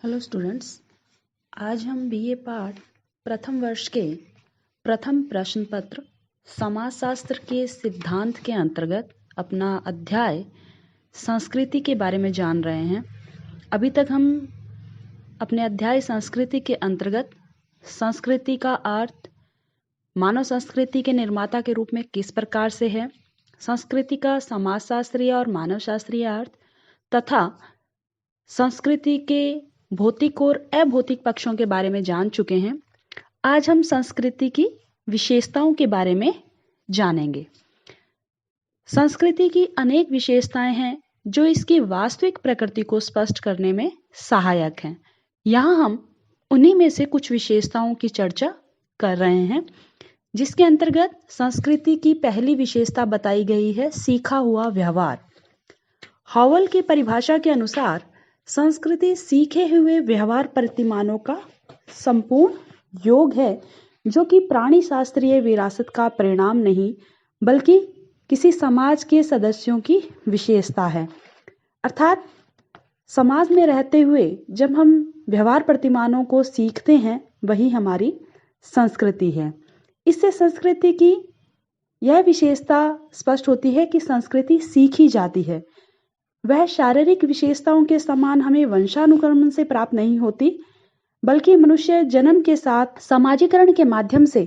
Hello students, आज हम BA part प्रथम वर्ष के प्रथम प्रश्न पत्र समाजशास्त्र के सिद्धांत के अंतर्गत अपना अध्याय संस्कृति के बारे में जान रहे हैं। अभी तक हम अपने अध्याय संस्कृति के अंतर्गत संस्कृति का अर्थ, मानव संस्कृति के निर्माता के रूप में किस प्रकार से है, संस्कृति का समाजशास्त्रीय और मानव शास्त्रीय अर्थ तथा संस्कृति के भौतिक और अभौतिक पक्षों के बारे में जान चुके हैं। आज हम संस्कृति की विशेषताओं के बारे में जानेंगे। संस्कृति की अनेक विशेषताएं हैं जो इसकी वास्तविक प्रकृति को स्पष्ट करने में सहायक हैं। यहाँ हम उन्हीं में से कुछ विशेषताओं की चर्चा कर रहे हैं, जिसके अंतर्गत संस्कृति की पहली विशेषता बताई गई है सीखा हुआ व्यवहार। हॉवेल की परिभाषा के अनुसार संस्कृति सीखे हुए व्यवहार प्रतिमानों का संपूर्ण योग है, जो कि प्राणी शास्त्रीय विरासत का परिणाम नहीं बल्कि किसी समाज के सदस्यों की विशेषता है। अर्थात समाज में रहते हुए जब हम व्यवहार प्रतिमानों को सीखते हैं, वही हमारी संस्कृति है। इससे संस्कृति की यह विशेषता स्पष्ट होती है कि संस्कृति सीखी जाती है। वह शारीरिक विशेषताओं के समान हमें वंशानुक्रमण से प्राप्त नहीं होती, बल्कि मनुष्य जन्म के साथ समाजीकरण के माध्यम से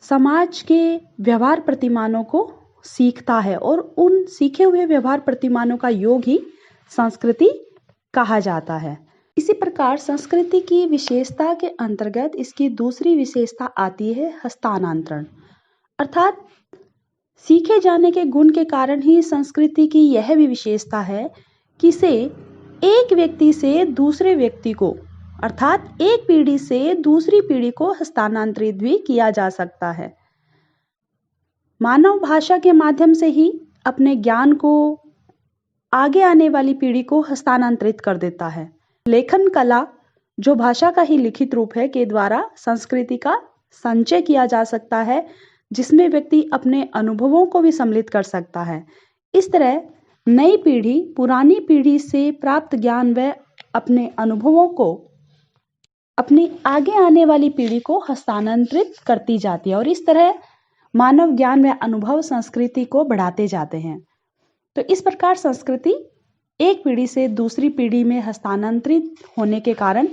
समाज के व्यवहार प्रतिमानों को सीखता है और उन सीखे हुए व्यवहार प्रतिमानों का योग ही संस्कृति कहा जाता है। इसी प्रकार संस्कृति की विशेषता के अंतर्गत इसकी दूसरी विशेषता आती है हस्तांतरण। अर्थात सीखे जाने के गुण के कारण ही संस्कृति की यह भी विशेषता है कि इसे एक व्यक्ति से दूसरे व्यक्ति को, अर्थात एक पीढ़ी से दूसरी पीढ़ी को हस्तांतरित भी किया जा सकता है। मानव भाषा के माध्यम से ही अपने ज्ञान को आगे आने वाली पीढ़ी को हस्तांतरित कर देता है। लेखन कला, जो भाषा का ही लिखित रूप है, के द्वारा संस्कृति का संचय किया जा सकता है, जिसमें व्यक्ति अपने अनुभवों को भी सम्मिलित कर सकता है। इस तरह नई पीढ़ी पुरानी पीढ़ी से प्राप्त ज्ञान व अपने अनुभवों को अपनी आगे आने वाली पीढ़ी को हस्तांतरित करती जाती है और इस तरह मानव ज्ञान व अनुभव संस्कृति को बढ़ाते जाते हैं। तो इस प्रकार संस्कृति एक पीढ़ी से दूसरी पीढ़ी में हस्तांतरित होने के कारण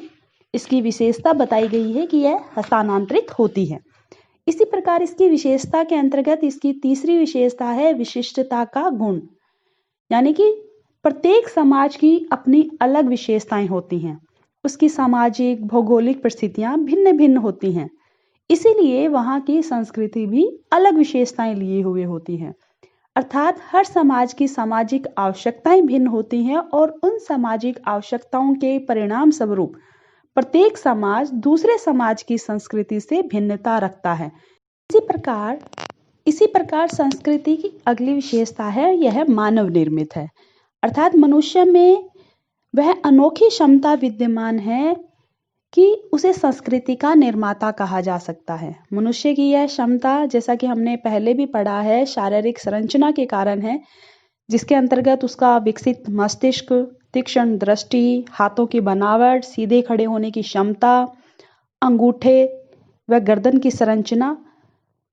इसकी विशेषता बताई गई है कि यह हस्तांतरित होती है। इसी प्रकार इसकी विशेषता के अंतर्गत इसकी तीसरी विशेषता है विशिष्टता का गुण, यानी कि प्रत्येक समाज की अपनी अलग विशेषताएं होती हैं। उसकी सामाजिक भौगोलिक परिस्थितियां भिन्न भिन्न होती हैं, इसीलिए वहां की संस्कृति भी अलग विशेषताएं लिए हुए होती हैं। अर्थात हर समाज की सामाजिक आवश्यकताएं भिन्न होती हैं और उन सामाजिक आवश्यकताओं के परिणाम स्वरूप प्रत्येक समाज दूसरे समाज की संस्कृति से भिन्नता रखता है। इसी प्रकार संस्कृति की अगली विशेषता है, यह मानव निर्मित है। अर्थात मनुष्य में वह अनोखी क्षमता विद्यमान है कि उसे संस्कृति का निर्माता कहा जा सकता है। मनुष्य की यह क्षमता, जैसा कि हमने पहले भी पढ़ा है, शारीरिक संरचना के कारण है, जिसके अंतर्गत उसका विकसित मस्तिष्क, तीक्ष्ण दृष्टि, हाथों की बनावट, सीधे खड़े होने की क्षमता, अंगूठे व गर्दन की संरचना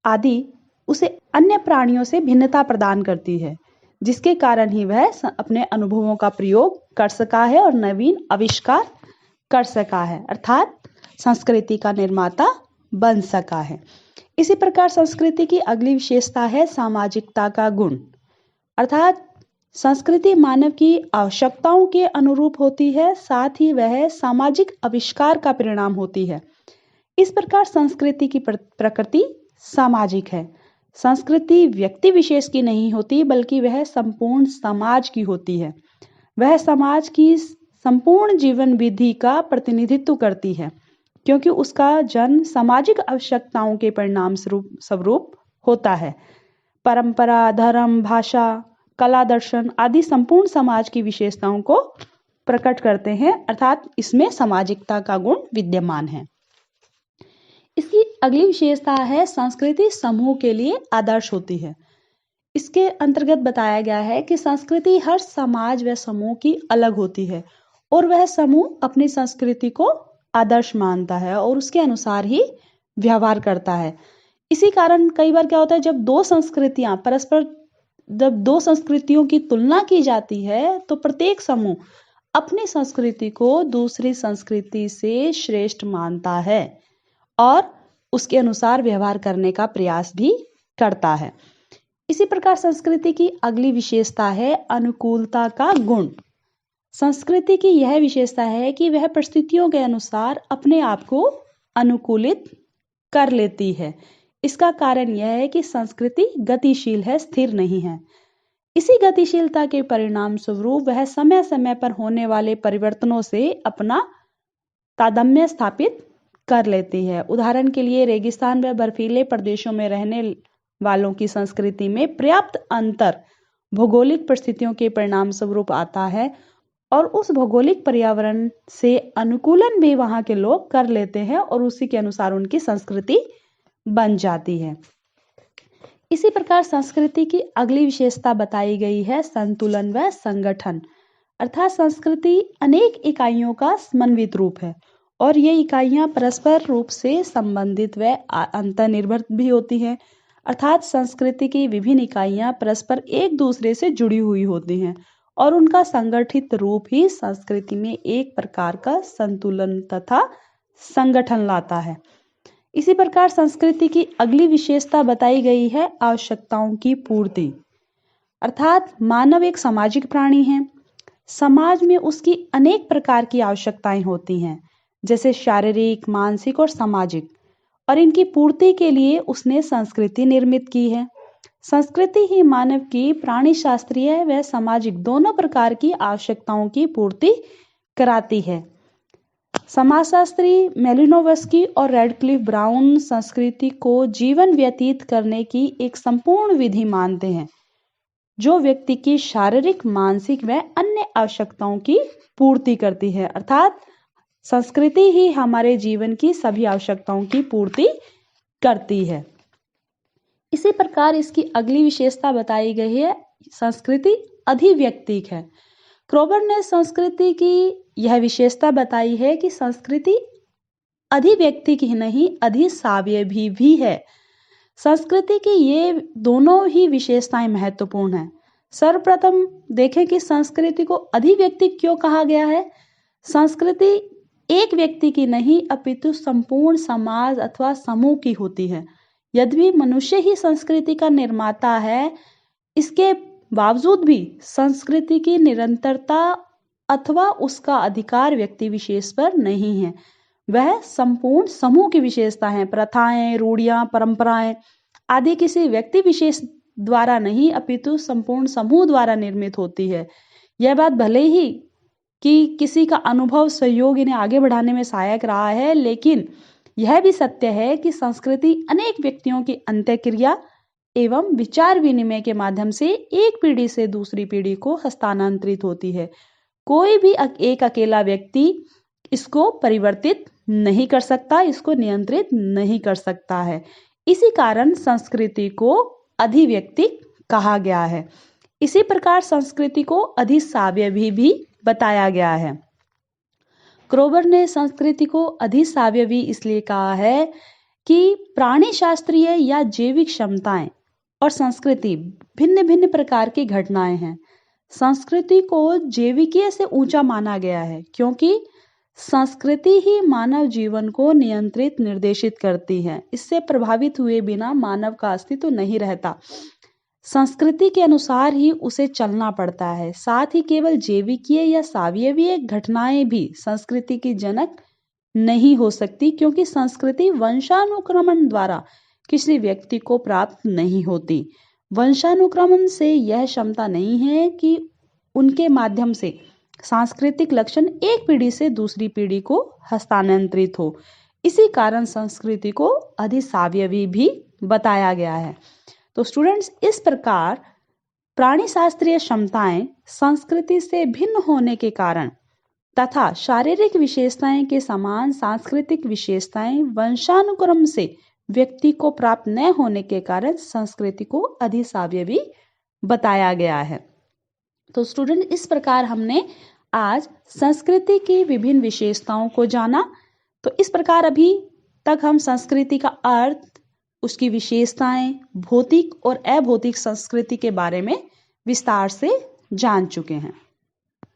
आदि उसे अन्य प्राणियों से भिन्नता प्रदान करती है, जिसके कारण ही वह अपने अनुभवों का प्रयोग कर सका है और नवीन आविष्कार कर सका है, अर्थात संस्कृति का निर्माता बन सका है। इसी प्रकार संस्कृति की अगली विशेषता है सामाजिकता का गुण। अर्थात संस्कृति मानव की आवश्यकताओं के अनुरूप होती है, साथ ही वह सामाजिक आविष्कार का परिणाम होती है। इस प्रकार संस्कृति की प्रकृति सामाजिक है। संस्कृति व्यक्ति विशेष की नहीं होती, बल्कि वह संपूर्ण समाज की होती है। वह समाज की संपूर्ण जीवन विधि का प्रतिनिधित्व करती है, क्योंकि उसका जन्म सामाजिक आवश्यकताओं के परिणाम स्वरूप होता है। परंपरा, धर्म, भाषा, कला, दर्शन आदि संपूर्ण समाज की विशेषताओं को प्रकट करते हैं, अर्थात इसमें सामाजिकता का गुण विद्यमान है। इसकी अगली विशेषता है संस्कृति समूह के लिए आदर्श होती है। इसके अंतर्गत बताया गया है कि संस्कृति हर समाज व समूह की अलग होती है और वह समूह अपनी संस्कृति को आदर्श मानता है और उसके अनुसार ही व्यवहार करता है। इसी कारण कई बार क्या होता है, जब दो संस्कृतियों की तुलना की जाती है तो प्रत्येक समूह अपनी संस्कृति को दूसरी संस्कृति से श्रेष्ठ मानता है और उसके अनुसार व्यवहार करने का प्रयास भी करता है। इसी प्रकार संस्कृति की अगली विशेषता है अनुकूलता का गुण। संस्कृति की यह विशेषता है कि वह परिस्थितियों के अनुसार अपने आप को अनुकूलित कर लेती है। इसका कारण यह है कि संस्कृति गतिशील है, स्थिर नहीं है। इसी गतिशीलता के परिणाम स्वरूप वह समय समय पर होने वाले परिवर्तनों से अपना तादात्म्य स्थापित कर लेती है। उदाहरण के लिए रेगिस्तान व बर्फीले प्रदेशों में रहने वालों की संस्कृति में पर्याप्त अंतर भौगोलिक परिस्थितियों के परिणाम स्वरूप आता है और उस भौगोलिक पर्यावरण से अनुकूलन भी वहां के लोग कर लेते हैं और उसी के अनुसार उनकी संस्कृति बन जाती है। इसी प्रकार संस्कृति की अगली विशेषता बताई गई है संतुलन व संगठन। अर्थात संस्कृति अनेक इकाइयों का समन्वित रूप है और ये इकाइयां परस्पर रूप से संबंधित व अंतर्निर्भर भी होती हैं। अर्थात संस्कृति की विभिन्न इकाइयां परस्पर एक दूसरे से जुड़ी हुई होती हैं और उनका संगठित रूप ही संस्कृति में एक प्रकार का संतुलन तथा संगठन लाता है। इसी प्रकार संस्कृति की अगली विशेषता बताई गई है आवश्यकताओं की पूर्ति। अर्थात मानव एक सामाजिक प्राणी है। समाज में उसकी अनेक प्रकार की आवश्यकताएं होती हैं, जैसे शारीरिक, मानसिक और सामाजिक, और इनकी पूर्ति के लिए उसने संस्कृति निर्मित की है। संस्कृति ही मानव की प्राणी शास्त्रीय व सामाजिक दोनों प्रकार की आवश्यकताओं की पूर्ति कराती है। समाजशास्त्री मेलिनोवस्की और रेडक्लिफ ब्राउन संस्कृति को जीवन व्यतीत करने की एक संपूर्ण विधि मानते हैं जो व्यक्ति की शारीरिक, मानसिक व अन्य आवश्यकताओं की पूर्ति करती है। अर्थात संस्कृति ही हमारे जीवन की सभी आवश्यकताओं की पूर्ति करती है। इसी प्रकार इसकी अगली विशेषता बताई गई है संस्कृति अधिव्यक्तिक है। क्रोबर ने संस्कृति की यह विशेषता बताई है कि संस्कृति अधिव्यक्तिक ही नहीं, अधिसावयवी भी है। संस्कृति की ये दोनों ही विशेषताएं महत्वपूर्ण हैं। सर्वप्रथम देखें कि संस्कृति को अधिव्यक्तिक क्यों कहा गया है। संस्कृति एक व्यक्ति की नहीं अपितु संपूर्ण समाज अथवा समूह की होती है। यद्यपि मनुष्य ही संस्कृति का निर्माता है, इसके बावजूद भी संस्कृति की निरंतरता अथवा उसका अधिकार व्यक्ति विशेष पर नहीं है। वह संपूर्ण समूह की विशेषता है। प्रथाएं, रूढ़ियां, परंपराएं आदि किसी व्यक्ति विशेष द्वारा नहीं अपितु संपूर्ण समूह द्वारा निर्मित होती है। यह बात भले ही कि किसी का अनुभव, सहयोग इन्हें आगे बढ़ाने में सहायक रहा है, लेकिन यह भी सत्य है कि संस्कृति अनेक व्यक्तियों की अंतःक्रिया एवं विचार विनिमय के माध्यम से एक पीढ़ी से दूसरी पीढ़ी को हस्तांतरित होती है। कोई भी एक अकेला व्यक्ति इसको परिवर्तित नहीं कर सकता, इसको नियंत्रित नहीं कर सकता है। इसी कारण संस्कृति को अधिव्यक्तिक कहा गया है। इसी प्रकार संस्कृति को अधिसावयवी भी बताया गया है। क्रोबर ने संस्कृति को अधिसावयवी इसलिए कहा है कि प्राणी शास्त्रीय या जैविक क्षमताएं और संस्कृति भिन्न भिन्न प्रकार की घटनाएं हैं। संस्कृति को जैविकीय से ऊंचा माना गया है क्योंकि संस्कृति ही मानव जीवन को नियंत्रित, निर्देशित करती है। इससे प्रभावित हुए बिना मानव का अस्तित्व नहीं रहता। संस्कृति के अनुसार ही उसे चलना पड़ता है। साथ ही केवल जैविकीय या सावयवीय घटनाएं भी संस्कृति की जनक नहीं हो सकती, क्योंकि संस्कृति वंशानुक्रमण द्वारा किसी व्यक्ति को प्राप्त नहीं होती। वंशानुक्रमण से यह क्षमता नहीं है कि उनके माध्यम से सांस्कृतिक लक्षण एक पीढ़ी से दूसरी पीढ़ी को हस्तांतरित हो। इसी कारण संस्कृति को अधिसावयवी भी बताया गया है। तो स्टूडेंट्स, इस प्रकार प्राणी शास्त्रीय क्षमताएं संस्कृति से भिन्न होने के कारण तथा शारीरिक विशेषताएं के समान सांस्कृतिक विशेषताएं वंशानुक्रम से व्यक्ति को प्राप्त न होने के कारण संस्कृति को अधिसावयवी बताया गया है। तो स्टूडेंट, इस प्रकार हमने आज संस्कृति की विभिन्न विशेषताओं को जाना। तो इस प्रकार अभी तक हम संस्कृति का अर्थ, उसकी विशेषताएं, भौतिक और अभौतिक संस्कृति के बारे में विस्तार से जान चुके हैं।